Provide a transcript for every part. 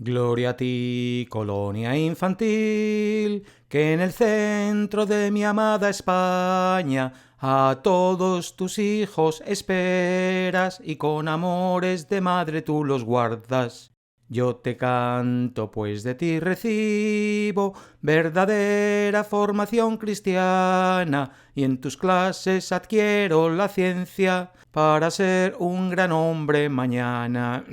Gloria a ti, colonia infantil, que en el centro de mi amada España a todos tus hijos esperas y con amores de madre tú los guardas. Yo te canto, pues de ti recibo verdadera formación cristiana y en tus clases adquiero la ciencia para ser un gran hombre mañana.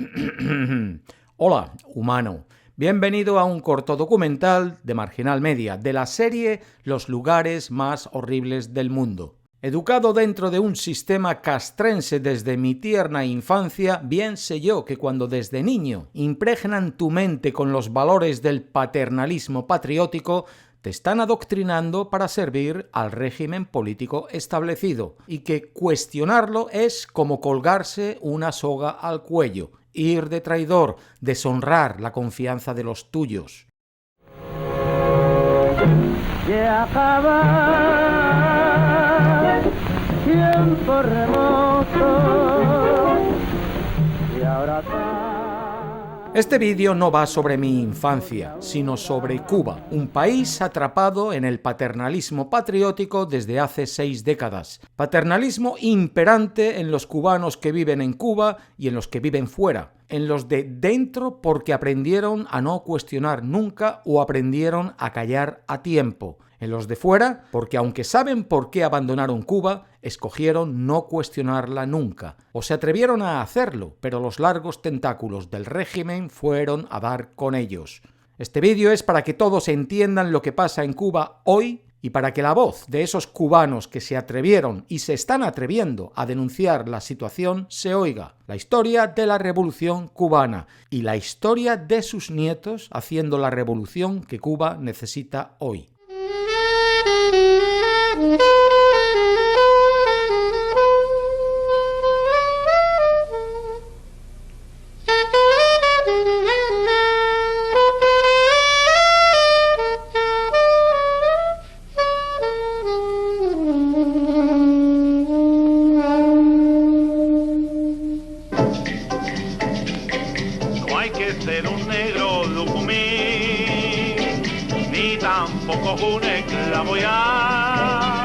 Hola, humano. Bienvenido a un corto documental de Marginal Media, de la serie Los lugares más horribles del mundo. Educado dentro de un sistema castrense desde mi tierna infancia, bien sé yo que cuando desde niño impregnan tu mente con los valores del paternalismo patriótico, te están adoctrinando para servir al régimen político establecido, y que cuestionarlo es como colgarse una soga al cuello, ir de traidor, deshonrar la confianza de los tuyos. Tiempo remoto y ahora Este vídeo no va sobre mi infancia, sino sobre Cuba, un país atrapado en el paternalismo patriótico desde hace 6 décadas. Paternalismo imperante en los cubanos que viven en Cuba y en los que viven fuera. En los de dentro porque aprendieron a no cuestionar nunca o aprendieron a callar a tiempo. En los de fuera porque aunque saben por qué abandonaron Cuba, escogieron no cuestionarla nunca. O se atrevieron a hacerlo, pero los largos tentáculos del régimen fueron a dar con ellos. Este vídeo es para que todos entiendan lo que pasa en Cuba hoy y para que la voz de esos cubanos que se atrevieron y se están atreviendo a denunciar la situación se oiga. La historia de la Revolución Cubana y la historia de sus nietos haciendo la revolución que Cuba necesita hoy. No hay que ser un negro lucumí, ni tampoco un esclavo ya,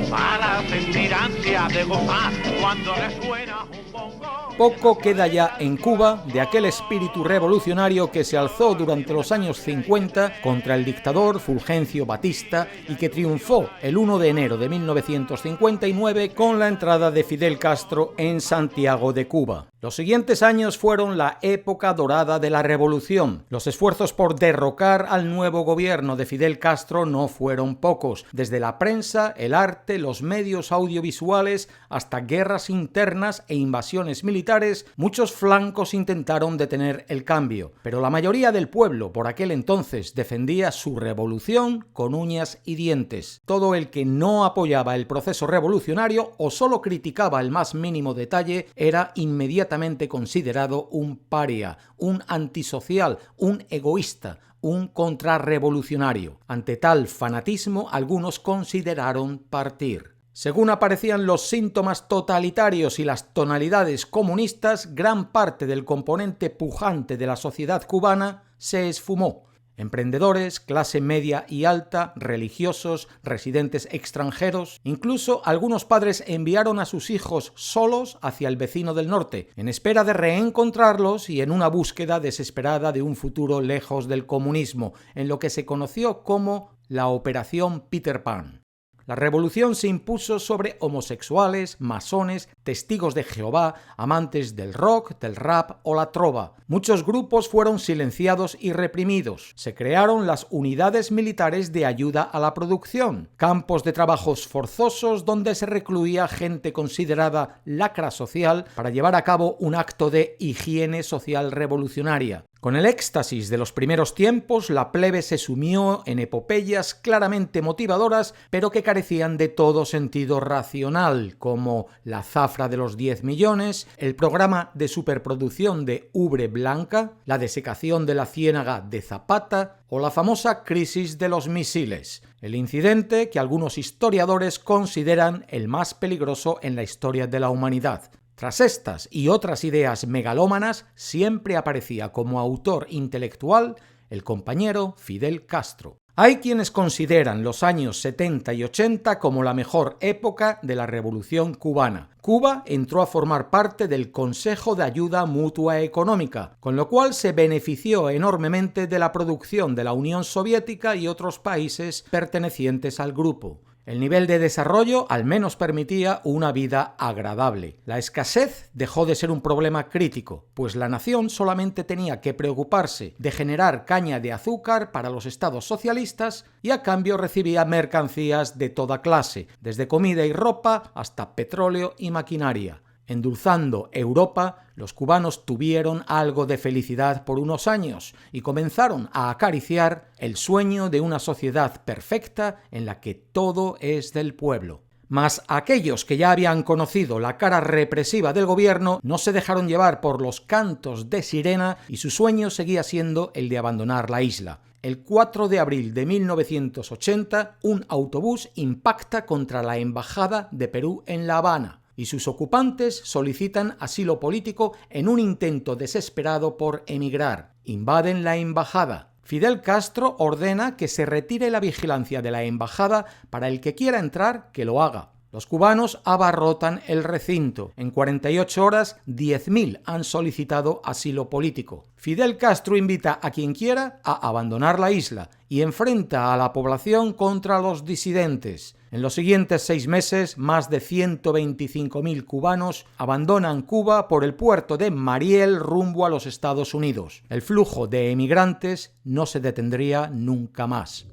para sentir ansia de gozar cuando resuena un bongo. Poco queda ya en Cuba de aquel espíritu revolucionario que se alzó durante los años 50 contra el dictador Fulgencio Batista y que triunfó el 1 de enero de 1959 con la entrada de Fidel Castro en Santiago de Cuba. Los siguientes años fueron la época dorada de la revolución. Los esfuerzos por derrocar al nuevo gobierno de Fidel Castro no fueron pocos, desde la prensa, el arte, los medios audiovisuales, hasta guerras internas e invasiones militares. Muchos flancos intentaron detener el cambio, pero la mayoría del pueblo por aquel entonces defendía su revolución con uñas y dientes. Todo el que no apoyaba el proceso revolucionario o solo criticaba el más mínimo detalle era inmediatamente considerado un paria, un antisocial, un egoísta, un contrarrevolucionario. Ante tal fanatismo, algunos consideraron partir. Según aparecían los síntomas totalitarios y las tonalidades comunistas, gran parte del componente pujante de la sociedad cubana se esfumó. Emprendedores, clase media y alta, religiosos, residentes extranjeros. Incluso algunos padres enviaron a sus hijos solos hacia el vecino del norte, en espera de reencontrarlos y en una búsqueda desesperada de un futuro lejos del comunismo, en lo que se conoció como la Operación Peter Pan. La revolución se impuso sobre homosexuales, masones, testigos de Jehová, amantes del rock, del rap o la trova. Muchos grupos fueron silenciados y reprimidos. Se crearon las unidades militares de ayuda a la producción, campos de trabajos forzosos donde se recluía gente considerada lacra social para llevar a cabo un acto de higiene social revolucionaria. Con el éxtasis de los primeros tiempos, la plebe se sumió en epopeyas claramente motivadoras, pero que carecían de todo sentido racional, como la zafra de los 10 millones, el programa de superproducción de ubre blanca, la desecación de la ciénaga de Zapata o la famosa crisis de los misiles, el incidente que algunos historiadores consideran el más peligroso en la historia de la humanidad. Tras estas y otras ideas megalómanas, siempre aparecía como autor intelectual el compañero Fidel Castro. Hay quienes consideran los años 70 y 80 como la mejor época de la Revolución cubana. Cuba entró a formar parte del Consejo de Ayuda Mutua Económica, con lo cual se benefició enormemente de la producción de la Unión Soviética y otros países pertenecientes al grupo. El nivel de desarrollo al menos permitía una vida agradable. La escasez dejó de ser un problema crítico, pues la nación solamente tenía que preocuparse de generar caña de azúcar para los estados socialistas y a cambio recibía mercancías de toda clase, desde comida y ropa hasta petróleo y maquinaria. Endulzando Europa, los cubanos tuvieron algo de felicidad por unos años y comenzaron a acariciar el sueño de una sociedad perfecta en la que todo es del pueblo. Mas aquellos que ya habían conocido la cara represiva del gobierno no se dejaron llevar por los cantos de sirena y su sueño seguía siendo el de abandonar la isla. El 4 de abril de 1980, un autobús impacta contra la embajada de Perú en La Habana y sus ocupantes solicitan asilo político en un intento desesperado por emigrar. Invaden la embajada. Fidel Castro ordena que se retire la vigilancia de la embajada para el que quiera entrar que lo haga. Los cubanos abarrotan el recinto. En 48 horas, 10.000 han solicitado asilo político. Fidel Castro invita a quien quiera a abandonar la isla y enfrenta a la población contra los disidentes. En los siguientes 6 meses, más de 125.000 cubanos abandonan Cuba por el puerto de Mariel rumbo a los Estados Unidos. El flujo de emigrantes no se detendría nunca más.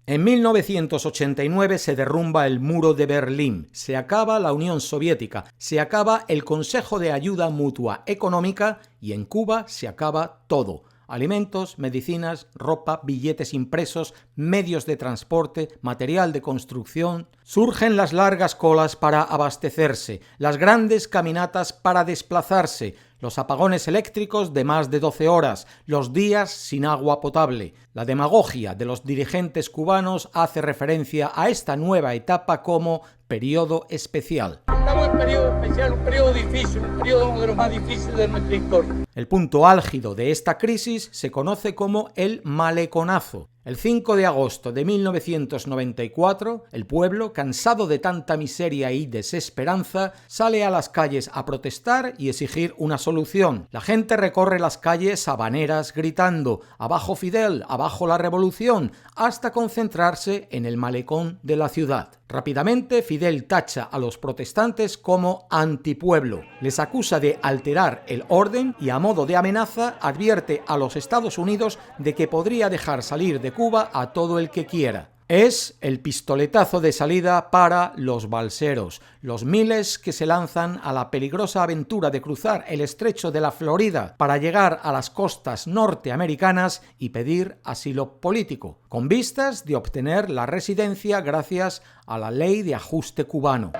En 1989 se derrumba el muro de Berlín, se acaba la Unión Soviética, se acaba el Consejo de Ayuda Mutua Económica y en Cuba se acaba todo. Alimentos, medicinas, ropa, billetes impresos, medios de transporte, material de construcción. Surgen las largas colas para abastecerse, las grandes caminatas para desplazarse, los apagones eléctricos de más de 12 horas, los días sin agua potable. La demagogia de los dirigentes cubanos hace referencia a esta nueva etapa como periodo especial. Estamos en periodo especial, un periodo difícil, un periodo uno de los más difíciles de nuestra historia. El punto álgido de esta crisis se conoce como el maleconazo. El 5 de agosto de 1994, el pueblo, cansado de tanta miseria y desesperanza, sale a las calles a protestar y exigir una solución. La gente recorre las calles habaneras gritando «¡Abajo Fidel! ¡Abajo la revolución!», hasta concentrarse en el malecón de la ciudad. Rápidamente, Fidel tacha a los protestantes como antipueblo. Les acusa de alterar el orden y, a modo de amenaza, advierte a los Estados Unidos de que podría dejar salir de Cuba a todo el que quiera. Es el pistoletazo de salida para los balseros, los miles que se lanzan a la peligrosa aventura de cruzar el estrecho de la Florida para llegar a las costas norteamericanas y pedir asilo político, con vistas de obtener la residencia gracias a la ley de ajuste cubano.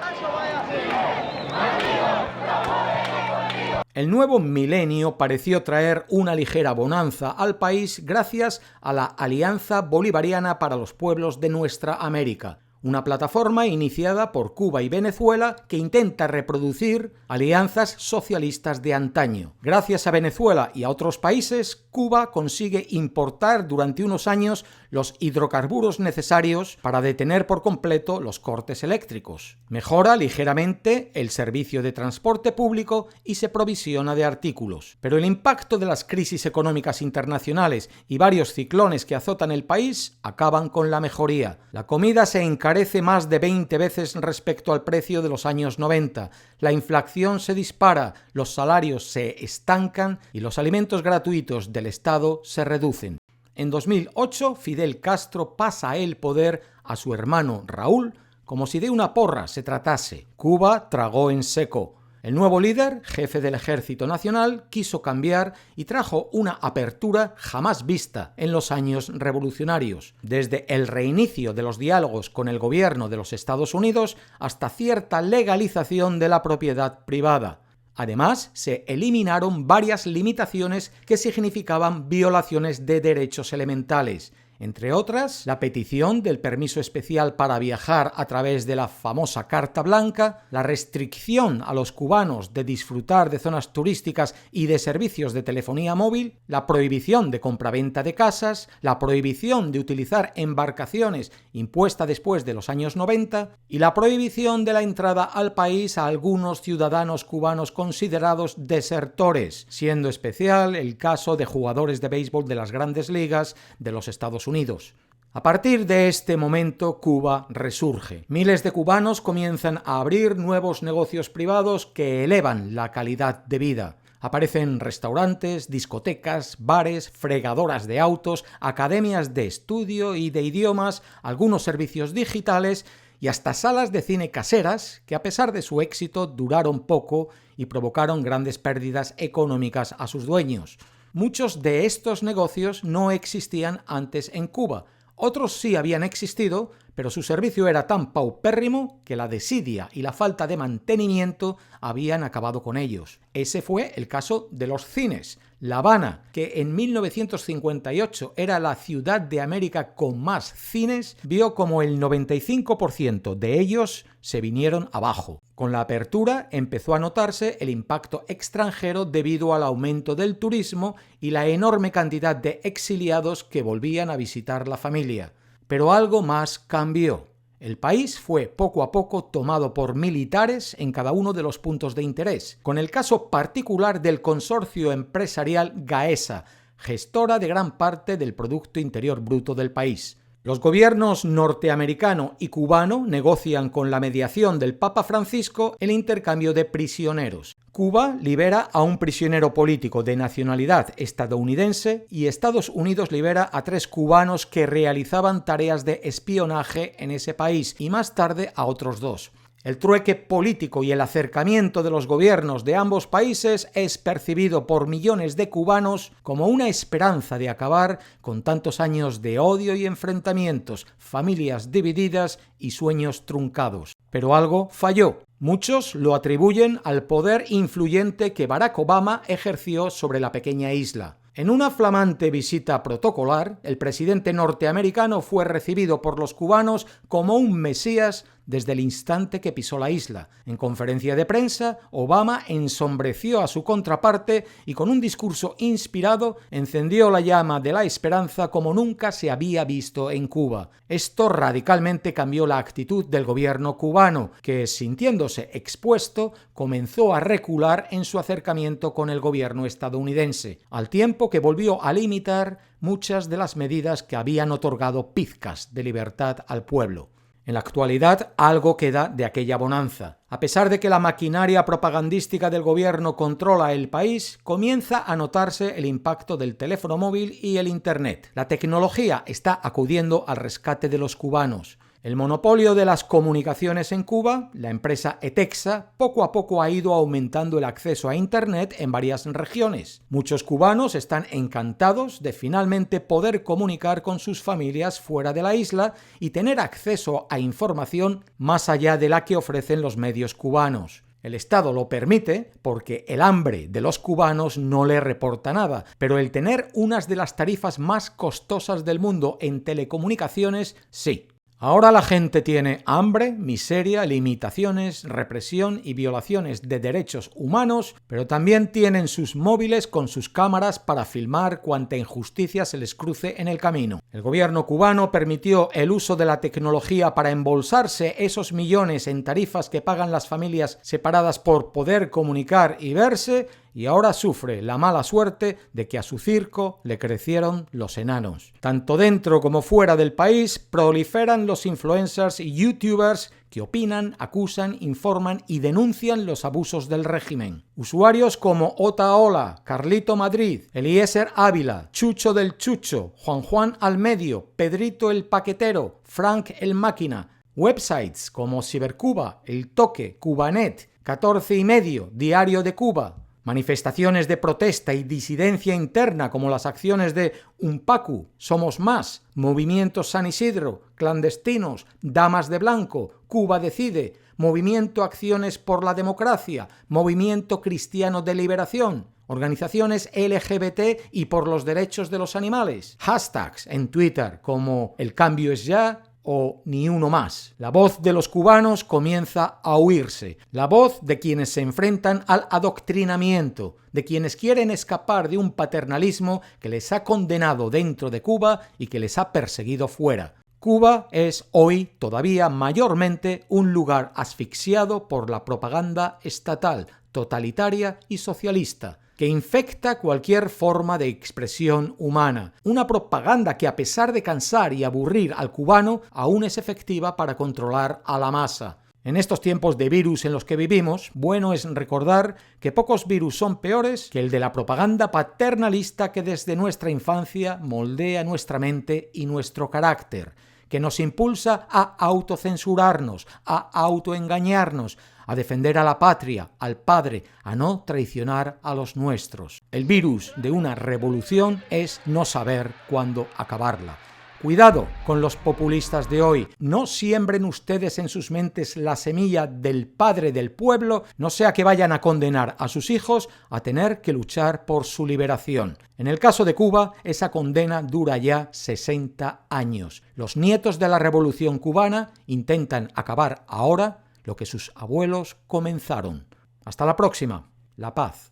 El nuevo milenio pareció traer una ligera bonanza al país gracias a la Alianza Bolivariana para los Pueblos de Nuestra América, una plataforma iniciada por Cuba y Venezuela que intenta reproducir alianzas socialistas de antaño. Gracias a Venezuela y a otros países, Cuba consigue importar durante unos años los hidrocarburos necesarios para detener por completo los cortes eléctricos. Mejora ligeramente el servicio de transporte público y se provisiona de artículos. Pero el impacto de las crisis económicas internacionales y varios ciclones que azotan el país acaban con la mejoría. La comida se encarece más de 20 veces respecto al precio de los años 90. La inflación se dispara, los salarios se estancan y los alimentos gratuitos del Estado se reducen. En 2008, Fidel Castro pasa el poder a su hermano Raúl como si de una porra se tratase. Cuba tragó en seco. El nuevo líder, jefe del Ejército Nacional, quiso cambiar y trajo una apertura jamás vista en los años revolucionarios, desde el reinicio de los diálogos con el gobierno de los Estados Unidos hasta cierta legalización de la propiedad privada. Además, se eliminaron varias limitaciones que significaban violaciones de derechos elementales. entre otras, la petición del permiso especial para viajar a través de la famosa Carta Blanca, la restricción a los cubanos de disfrutar de zonas turísticas y de servicios de telefonía móvil, la prohibición de compraventa de casas, la prohibición de utilizar embarcaciones impuesta después de los años 90 y la prohibición de la entrada al país a algunos ciudadanos cubanos considerados desertores, siendo especial el caso de jugadores de béisbol de las grandes ligas de los Estados Unidos. A partir de este momento, Cuba resurge. Miles de cubanos comienzan a abrir nuevos negocios privados que elevan la calidad de vida. Aparecen restaurantes, discotecas, bares, fregadoras de autos, academias de estudio y de idiomas, algunos servicios digitales y hasta salas de cine caseras que, a pesar de su éxito, duraron poco y provocaron grandes pérdidas económicas a sus dueños. Muchos de estos negocios no existían antes en Cuba. Otros sí habían existido, pero su servicio era tan paupérrimo que la desidia y la falta de mantenimiento habían acabado con ellos. Ese fue el caso de los cines. La Habana, que en 1958 era la ciudad de América con más cines, vio como el 95% de ellos se vinieron abajo. Con la apertura empezó a notarse el impacto extranjero debido al aumento del turismo y la enorme cantidad de exiliados que volvían a visitar la familia. Pero algo más cambió. El país fue poco a poco tomado por militares en cada uno de los puntos de interés, con el caso particular del consorcio empresarial Gaesa, gestora de gran parte del Producto Interior Bruto del país. Los gobiernos norteamericano y cubano negocian con la mediación del Papa Francisco el intercambio de prisioneros. Cuba libera a un prisionero político de nacionalidad estadounidense y Estados Unidos libera a 3 cubanos que realizaban tareas de espionaje en ese país y más tarde a otros 2. El trueque político y el acercamiento de los gobiernos de ambos países es percibido por millones de cubanos como una esperanza de acabar con tantos años de odio y enfrentamientos, familias divididas y sueños truncados. Pero algo falló. Muchos lo atribuyen al poder influyente que Barack Obama ejerció sobre la pequeña isla. En una flamante visita protocolar, el presidente norteamericano fue recibido por los cubanos como un mesías desde el instante que pisó la isla. En conferencia de prensa, Obama ensombreció a su contraparte y con un discurso inspirado encendió la llama de la esperanza como nunca se había visto en Cuba. Esto radicalmente cambió la actitud del gobierno cubano, que, sintiéndose expuesto, comenzó a recular en su acercamiento con el gobierno estadounidense, al tiempo que volvió a limitar muchas de las medidas que habían otorgado pizcas de libertad al pueblo. En la actualidad, algo queda de aquella bonanza. A pesar de que la maquinaria propagandística del gobierno controla el país, comienza a notarse el impacto del teléfono móvil y el Internet. La tecnología está acudiendo al rescate de los cubanos. El monopolio de las comunicaciones en Cuba, la empresa ETEXA, poco a poco ha ido aumentando el acceso a Internet en varias regiones. Muchos cubanos están encantados de finalmente poder comunicar con sus familias fuera de la isla y tener acceso a información más allá de la que ofrecen los medios cubanos. El Estado lo permite porque el hambre de los cubanos no le reporta nada, pero el tener unas de las tarifas más costosas del mundo en telecomunicaciones, sí. Ahora la gente tiene hambre, miseria, limitaciones, represión y violaciones de derechos humanos, pero también tienen sus móviles con sus cámaras para filmar cuanta injusticia se les cruce en el camino. El gobierno cubano permitió el uso de la tecnología para embolsarse esos millones en tarifas que pagan las familias separadas por poder comunicar y verse, y ahora sufre la mala suerte de que a su circo le crecieron los enanos. Tanto dentro como fuera del país proliferan los influencers y youtubers que opinan, acusan, informan y denuncian los abusos del régimen. Usuarios como Otaola, Carlito Madrid, Eliezer Ávila, Chucho del Chucho, Juan Almedio, Pedrito el Paquetero, Frank el Máquina, websites como Cibercuba, El Toque, Cubanet, 14 y medio, Diario de Cuba, manifestaciones de protesta y disidencia interna como las acciones de Unpacu, Somos Más, Movimiento San Isidro, Clandestinos, Damas de Blanco, Cuba Decide, Movimiento Acciones por la Democracia, Movimiento Cristiano de Liberación, organizaciones LGBT y por los derechos de los animales, hashtags en Twitter como El cambio es ya o Ni uno más. La voz de los cubanos comienza a oírse, la voz de quienes se enfrentan al adoctrinamiento, de quienes quieren escapar de un paternalismo que les ha condenado dentro de Cuba y que les ha perseguido fuera. Cuba es hoy todavía mayormente un lugar asfixiado por la propaganda estatal, totalitaria y socialista, que infecta cualquier forma de expresión humana. Una propaganda que, a pesar de cansar y aburrir al cubano, aún es efectiva para controlar a la masa. En estos tiempos de virus en los que vivimos, bueno es recordar que pocos virus son peores que el de la propaganda paternalista que desde nuestra infancia moldea nuestra mente y nuestro carácter, que nos impulsa a autocensurarnos, a autoengañarnos, a defender a la patria, al padre, a no traicionar a los nuestros. El virus de una revolución es no saber cuándo acabarla. Cuidado con los populistas de hoy, no siembren ustedes en sus mentes la semilla del padre del pueblo, no sea que vayan a condenar a sus hijos a tener que luchar por su liberación. En el caso de Cuba, esa condena dura ya 60 años. Los nietos de la Revolución cubana intentan acabar ahora lo que sus abuelos comenzaron. Hasta la próxima. La paz.